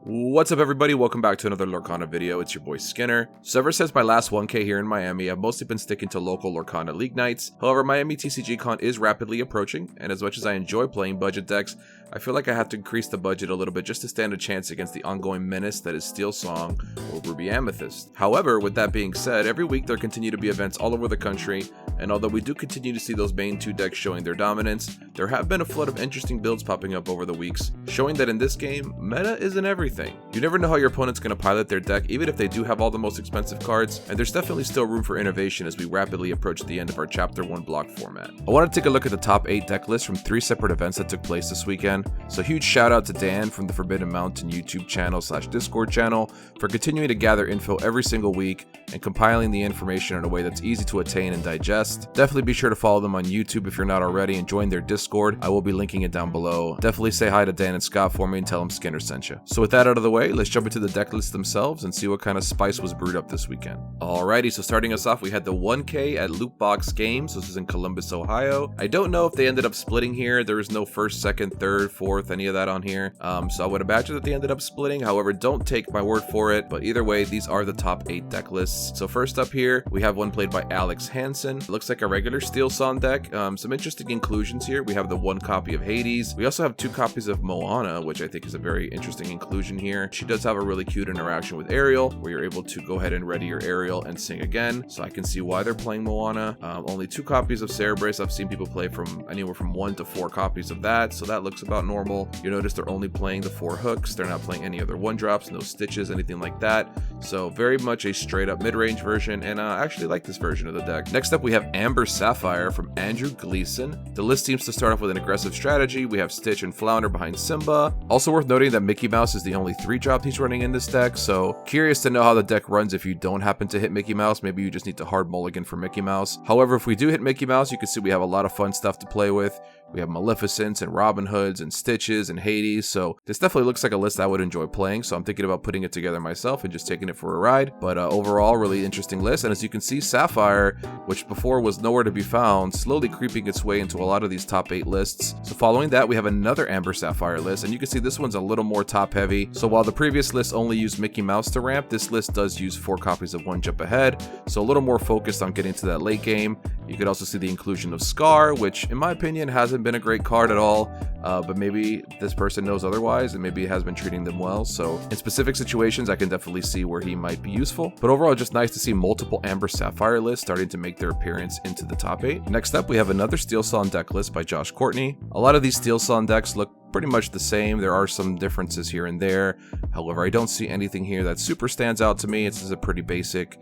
What's up everybody, welcome back to another Lorcana video. It's your boy Skinner. So ever since my last 1K here in Miami, I've mostly been sticking to local Lorcana League nights. However, Miami TCG Con is rapidly approaching, and as much as I enjoy playing budget decks, I feel like I have to increase the budget a little bit just to stand a chance against the ongoing menace that is Steel Song or Ruby Amethyst. However, with that being said, every week there continue to be events all over the country, and although we do continue to see those main two decks showing their dominance, there have been a flood of interesting builds popping up over the weeks, showing that in this game, meta isn't everything. You never know how your opponent's going to pilot their deck, even if they do have all the most expensive cards, and there's definitely still room for innovation as we rapidly approach the end of our Chapter 1 block format. I want to take a look at the top 8 deck lists from 3 separate events that took place this weekend, so huge shout out to Dan from the Forbidden Mountain YouTube channel / Discord channel for continuing to gather info every single week and compiling the information in a way that's easy to attain and digest. Definitely be sure to follow them on YouTube if you're not already and join their Discord. I will be linking it down below. Definitely say hi to Dan and Scott for me and tell them Skinner sent you. So with that out of the way, let's jump into the deck lists themselves and see what kind of spice was brewed up this weekend. Alrighty, so starting us off, we had the 1K at Lootbox Games. This is in Columbus, Ohio. I don't know if they ended up splitting here. There was no first, second, third, fourth, any of that on here. So I would imagine that they ended up splitting. However, don't take my word for it. But either way, these are the top 8 deck lists. So first up here, we have one played by Alex Hansen. It looks like a regular Steel Song deck. Some interesting inclusions here. We have the 1 copy of Hades. We also have 2 copies of Moana, which I think is a very interesting inclusion here. She does have a really cute interaction with Ariel, where you're able to go ahead and ready your Ariel and sing again. So I can see why they're playing Moana. Only 2 copies of Cerberus. I've seen people play from anywhere from 1 to 4 copies of that. So that looks about normal. You notice they're only playing the 4 hooks. They're not playing any other 1-drops, no stitches, anything like that. So very much a straight up mid-range version, and I actually like this version of the deck. Next up, we have Amber Sapphire from Andrew Gleason. The list seems to start off with an aggressive strategy. We have Stitch and Flounder behind Simba. Also worth noting that Mickey Mouse is the only 3-drop he's running in this deck, so curious to know how the deck runs if you don't happen to hit Mickey Mouse. Maybe you just need to hard mulligan for Mickey Mouse. However, if we do hit Mickey Mouse, you can see we have a lot of fun stuff to play with. We have Maleficents and Robin Hoods and Stitches and Hades, so this definitely looks like a list I would enjoy playing, so I'm thinking about putting it together myself and just taking it for a ride. But overall, really interesting list, and as you can see, Sapphire, which before was nowhere to be found, slowly creeping its way into a lot of these top 8 lists. So following that, we have another Amber Sapphire list, and you can see this one's a little more top heavy. So while the previous list only used Mickey Mouse to ramp, this list does use 4 copies of One Jump Ahead, so a little more focused on getting to that late game. You could also see the inclusion of Scar, which in my opinion hasn't been a great card at all, but maybe this person knows otherwise and maybe has been treating them well. So in specific situations, I can definitely see where he might be useful. But overall, just nice to see multiple Amber Sapphire lists starting to make their appearance into the top 8. Next up, we have another Steel Song deck list by Josh Courtney. A lot of these Steel Song decks look pretty much the same. There are some differences here and there. However, I don't see anything here that super stands out to me. It's just a pretty basic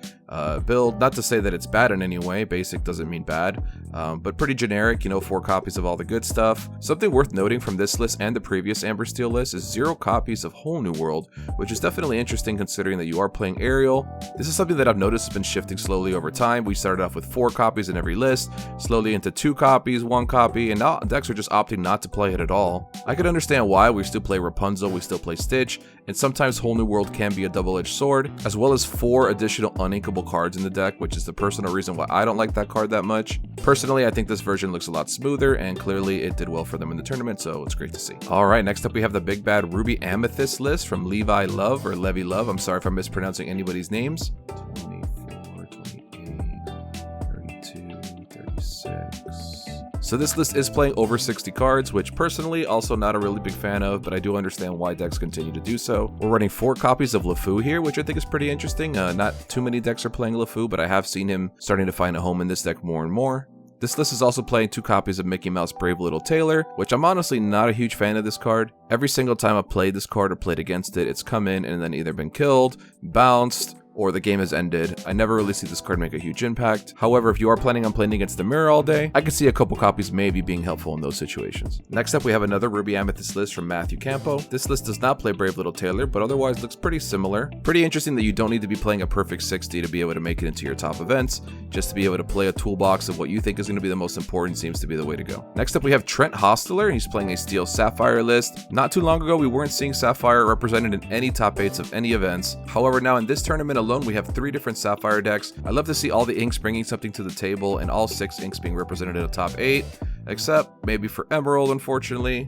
build. Not to say that it's bad in any way. Basic doesn't mean bad, but pretty generic, 4 copies of all the good stuff. Something worth noting from this list and the previous Amber Steel list is 0 copies of Whole New World, which is definitely interesting considering that you are playing Ariel. This is something that I've noticed has been shifting slowly over time. We started off with 4 copies in every list, slowly into 2 copies, 1 copy, and now decks are just opting not to play it at all. I could understand why. We still play Rapunzel, we still play Stitch, and sometimes Whole New World can be a double-edged sword, as well as 4 additional uninkable cards in the deck, which is the personal reason why I don't like that card that much. Personally, I think this version looks a lot smoother, and clearly it did well for them in the tournament, so it's great to see. Alright, next up we have the big bad Ruby Amethyst list from Levi Love, or Levy Love. I'm sorry if I'm mispronouncing anybody's names. 24, 28, 32, 36... So this list is playing over 60 cards, which personally also not a really big fan of, but I do understand why decks continue to do so. We're running 4 copies of LeFou here, which I think is pretty interesting. Not too many decks are playing LeFou, but I have seen him starting to find a home in this deck more and more. This list is also playing 2 copies of Mickey Mouse Brave Little Tailor, which I'm honestly not a huge fan of this card. Every single time I've played this card or played against it, it's come in and then either been killed, bounced, or the game has ended. I never really see this card make a huge impact. However, if you are planning on playing against the mirror all day, I could see a couple copies maybe being helpful in those situations. Next up, we have another Ruby Amethyst list from Matthew Campo. This list does not play Brave Little Tailor, but otherwise looks pretty similar. Pretty interesting that you don't need to be playing a perfect 60 to be able to make it into your top events. Just to be able to play a toolbox of what you think is going to be the most important seems to be the way to go. Next up, we have Trent Hostler, and he's playing a Steel Sapphire list. Not too long ago, we weren't seeing Sapphire represented in any top 8s of any events. However, now in this tournament alone, we have 3 different Sapphire decks. I love to see all the inks bringing something to the table and all 6 inks being represented in a top 8, except maybe for Emerald, unfortunately.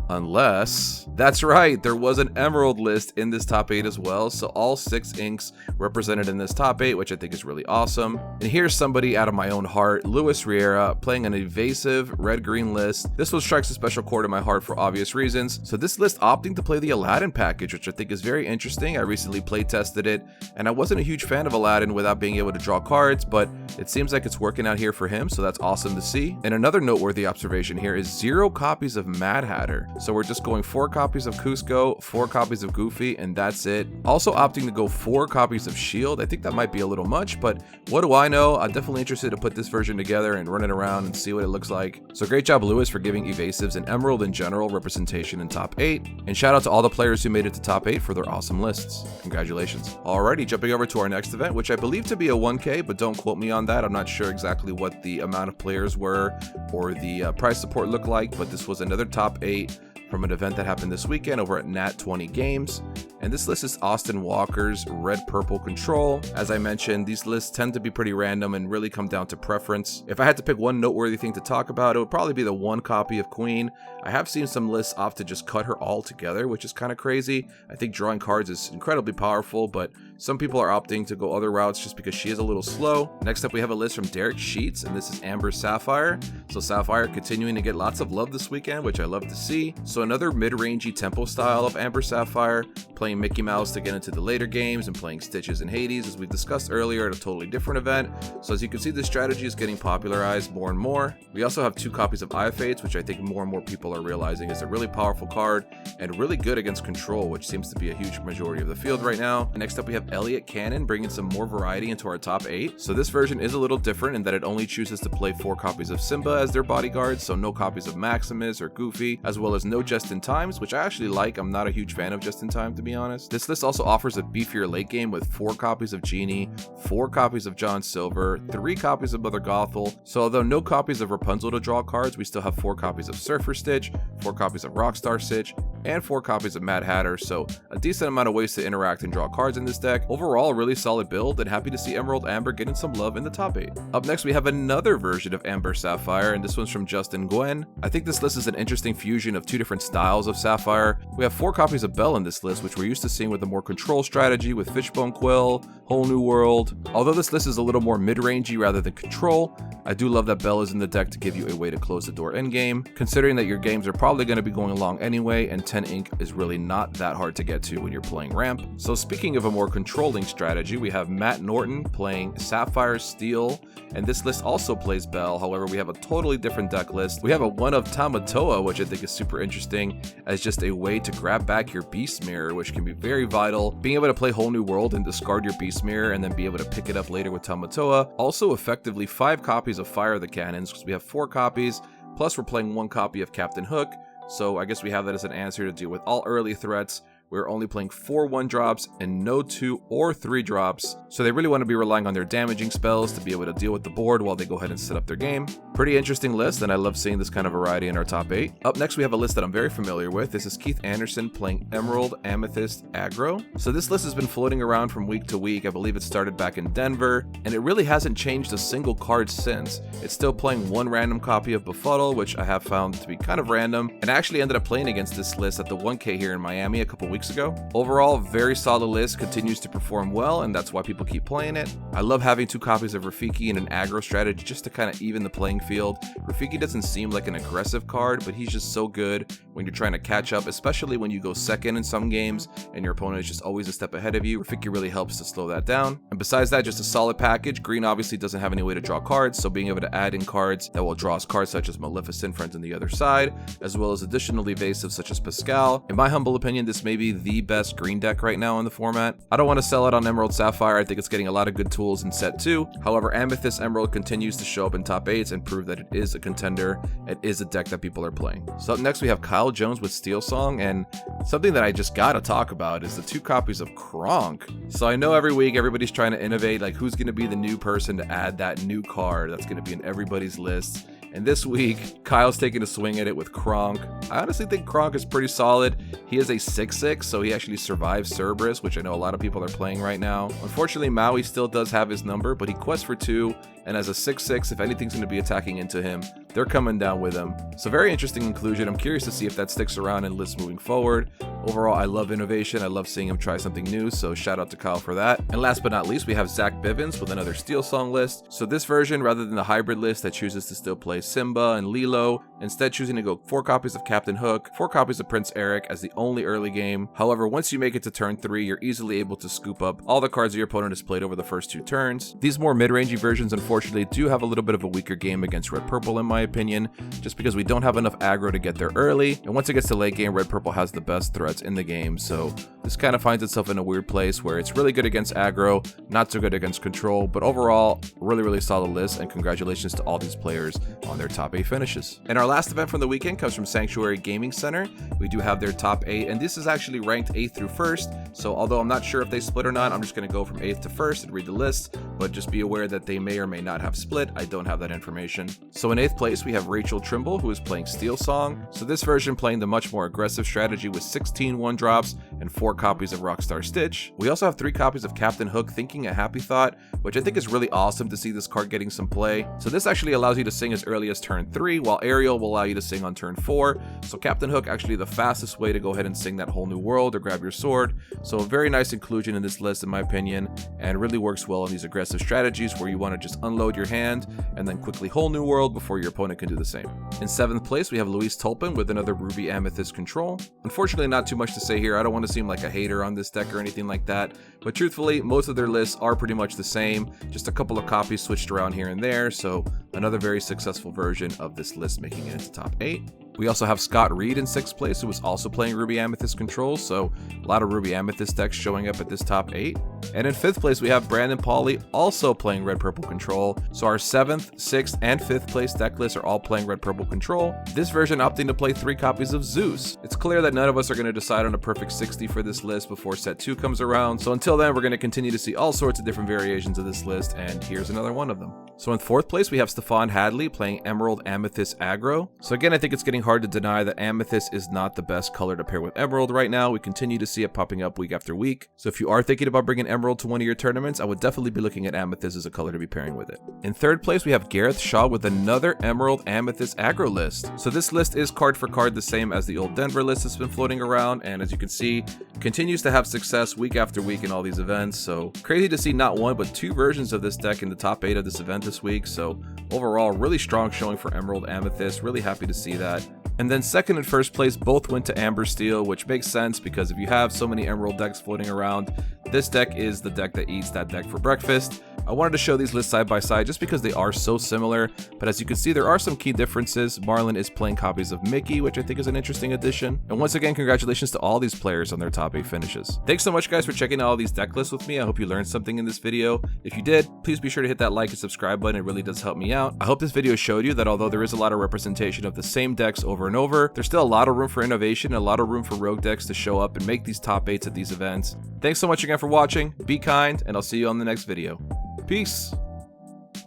Unless, that's right, there was an Emerald list in this top 8 as well, so all 6 inks represented in this top 8, which I think is really awesome. And here's somebody out of my own heart, Luis Riera, playing an evasive red-green list. This one strikes a special chord in my heart for obvious reasons. So this list opting to play the Aladdin package, which I think is very interesting. I recently play tested it, and I wasn't a huge fan of Aladdin without being able to draw cards, but it seems like it's working out here for him, so that's awesome to see. And another noteworthy observation here is 0 copies of Mad Hatter. So we're just going 4 copies of Cusco, 4 copies of Goofy, and that's it. Also opting to go 4 copies of Shield. I think that might be a little much, but what do I know? I'm definitely interested to put this version together and run it around and see what it looks like. So great job, Lewis, for giving evasives and Emerald in general representation in top 8. And shout out to all the players who made it to top 8 for their awesome lists. Congratulations. Alrighty, jumping over to our next event, which I believe to be a 1K, but don't quote me on that. I'm not sure exactly what the amount of players were or the prize support looked like, but this was another top 8 from an event that happened this weekend over at Nat 20 Games. And this list is Austin Walker's red-purple control. As I mentioned, these lists tend to be pretty random and really come down to preference. If I had to pick one noteworthy thing to talk about, it would probably be the 1 copy of Queen. I have seen some lists opt to just cut her all together, which is kind of crazy. I think drawing cards is incredibly powerful, but some people are opting to go other routes just because she is a little slow. Next up, we have a list from Derek Sheets, and this is Amber Sapphire. So Sapphire continuing to get lots of love this weekend, which I love to see. So another mid-rangey tempo style of Amber Sapphire, playing Mickey Mouse to get into the later games and playing Stitches and Hades, as we discussed earlier at a totally different event. So as you can see, this strategy is getting popularized more and more. We also have 2 copies of Eye Fates, which I think more and more people are realizing is a really powerful card and really good against control, which seems to be a huge majority of the field right now. And next up, we have Elliot Cannon bringing some more variety into our top 8. So this version is a little different in that it only chooses to play 4 copies of Simba as their bodyguards, so no copies of Maximus or Goofy, as well as no Just-in-Times, which I actually like. I'm not a huge fan of Just-in-Time, to be honest. This list also offers a beefier late game with 4 copies of Genie, 4 copies of John Silver, 3 copies of Mother Gothel. So although no copies of Rapunzel to draw cards, we still have 4 copies of Surfer Stitch, 4 copies of Rockstar Stitch, and 4 copies of Mad Hatter, so a decent amount of ways to interact and draw cards in this deck. Overall, a really solid build, and happy to see Emerald Amber getting some love in the top 8. Up next, we have another version of Amber Sapphire, and this one's from Justin Gwen. I think this list is an interesting fusion of 2 different styles of Sapphire. We have 4 copies of Belle in this list, which we're used to seeing with a more control strategy with Fishbone Quill, Whole New World. Although this list is a little more mid-rangey rather than control, I do love that Belle is in the deck to give you a way to close the door endgame, considering that your games are probably going to be going long anyway, and 10 ink is really not that hard to get to when you're playing ramp. So speaking of a more controlling strategy, we have Matt Norton playing Sapphire Steel, and this list also plays Belle. However, we have a totally different deck list. We have a one of Tamatoa, which I think is super interesting as just a way to grab back your Beast Mirror, which can be very vital. Being able to play Whole New World and discard your Beast Mirror and then be able to pick it up later with Tamatoa. Also effectively 5 copies of Fire the Cannons, because we have 4 copies, plus we're playing 1 copy of Captain Hook. So I guess we have that as an answer to deal with all early threats. We're only playing 4 1-drops and no 2 or 3 drops, so they really want to be relying on their damaging spells to be able to deal with the board while they go ahead and set up their game. Pretty interesting list, and I love seeing this kind of variety in our top 8. Up next, we have a list that I'm very familiar with. This is Keith Anderson playing Emerald Amethyst Aggro. So this list has been floating around from week to week. I believe it started back in Denver, and it really hasn't changed a single card since. It's still playing 1 random copy of Befuddle, which I have found to be kind of random, and I actually ended up playing against this list at the 1K here in Miami a couple weeks ago. Overall, very solid list, continues to perform well, and that's why people keep playing it. I love having 2 copies of Rafiki and an aggro strategy just to kind of even the playing field. Rafiki doesn't seem like an aggressive card, but he's just so good when you're trying to catch up, especially when you go second in some games and your opponent is just always a step ahead of you. Rafiki really helps to slow that down. And besides that, just a solid package. Green obviously doesn't have any way to draw cards, so being able to add in cards that will draw us cards such as Maleficent, Friends on the Other Side, as well as additional evasives such as Pascal. In my humble opinion, this may be the best green deck right now in the format. I don't want to sell it on Emerald Sapphire. I think it's getting a lot of good tools in set 2. However, Amethyst Emerald continues to show up in top 8s and prove that it is a contender. It is a deck that people are playing. So up next, we have Kyle Jones with Steel Song, and something that I just gotta talk about is the 2 copies of Kronk. So I know every week everybody's trying to innovate, like who's going to be the new person to add that new card that's going to be in everybody's list. And this week, Kyle's taking a swing at it with Kronk. I honestly think Kronk is pretty solid. He is a 6/6, so he actually survives Cerberus, which I know a lot of people are playing right now. Unfortunately, Maui still does have his number, but he quests for 2, and as a 6/6, if anything's going to be attacking into him, they're coming down with them. So very interesting inclusion. I'm curious to see if that sticks around in lists moving forward. Overall, I love innovation. I love seeing him try something new, so shout out to Kyle for that. And last but not least, we have Zach Bivens with another Steel Song list. So this version, rather than the hybrid list that chooses to still play Simba and Lilo, instead choosing to go 4 copies of Captain Hook, 4 copies of Prince Eric as the only early game. However, once you make it to turn 3, you're easily able to scoop up all the cards your opponent has played over the first 2 turns. These more mid-rangey versions unfortunately do have a little bit of a weaker game against red-purple in my opinion, just because we don't have enough aggro to get there early, and once it gets to late game, red-purple has the best threats in the game, so this kind of finds itself in a weird place where it's really good against aggro, not so good against control, but overall, really solid list, and congratulations to all these players on their top 8 finishes. And our last event from the weekend comes from Sanctuary Gaming Center. We do have their top 8, and this is actually ranked 8th through 1st, so although I'm not sure if they split or not, I'm just going to go from 8th to 1st and read the list, but just be aware that they may or may not have split. I don't have that information. So in 8th place, we have Rachel Trimble, who is playing Steel Song. So this version playing the much more aggressive strategy with 16 1-drops and 4 copies of Rockstar Stitch. We also have 3 copies of Captain Hook, Thinking a Happy Thought, which I think is really awesome to see this card getting some play. So this actually allows you to sing as early as turn 3, while Ariel will allow you to sing on turn 4. So Captain Hook actually the fastest way to go ahead and sing that whole new world or grab your sword. So a very nice inclusion in this list in my opinion, and really works well in these aggressive strategies where you want to just unload your hand and then quickly whole new world before your opponent can do the same. In 7th place, we have Luis Tulpin with another Ruby Amethyst control. Unfortunately, not too much to say here. I don't want to seem like a hater on this deck or anything like that, but truthfully, most of their lists are pretty much the same, just a couple of copies switched around here and there, so another very successful version of this list making it into top 8. We also have Scott Reed in 6th place, who was also playing Ruby Amethyst control, so a lot of Ruby Amethyst decks showing up at this top 8. And in 5th place, we have Brandon Pauly also playing red-purple control, so our 7th, 6th, and 5th place deck lists are all playing red-purple control, this version opting to play 3 copies of Zeus. It's clear that none of us are going to decide on a perfect 60 for this list before set 2 comes around, so until then, we're going to continue to see all sorts of different variations of this list, and here's another one of them. So in 4th place, we have Stefan Hadley playing Emerald Amethyst Aggro. So again, I think it's getting hard to deny that Amethyst is not the best color to pair with Emerald right now. We continue to see it popping up week after week. So if you are thinking about bringing Emerald to one of your tournaments, I would definitely be looking at Amethyst as a color to be pairing with it. In 3rd place, we have Gareth Shaw with another Emerald Amethyst Aggro list. So this list is card for card the same as the old Denver list that's been floating around, and as you can see, continues to have success week after week in all these events. So crazy to see not one, but 2 versions of this deck in the top 8 of this event this week. So overall, really strong showing for Emerald Amethyst. Really happy to see that. And then 2nd and 1st place both went to Amber Steel, which makes sense because if you have so many Emerald decks floating around, this deck is the deck that eats that deck for breakfast. I wanted to show these lists side by side just because they are so similar, but as you can see, there are some key differences. Marlon is playing copies of Mickey, which I think is an interesting addition. And once again, congratulations to all these players on their top 8 finishes. Thanks so much guys for checking out all these deck lists with me. I hope you learned something in this video. If you did, please be sure to hit that like and subscribe button. It really does help me out. I hope this video showed you that although there is a lot of representation of the same decks over and over, there's still a lot of room for innovation and a lot of room for rogue decks to show up and make these top 8s at these events. Thanks so much again for watching. Be kind, and I'll see you on the next video. Peace!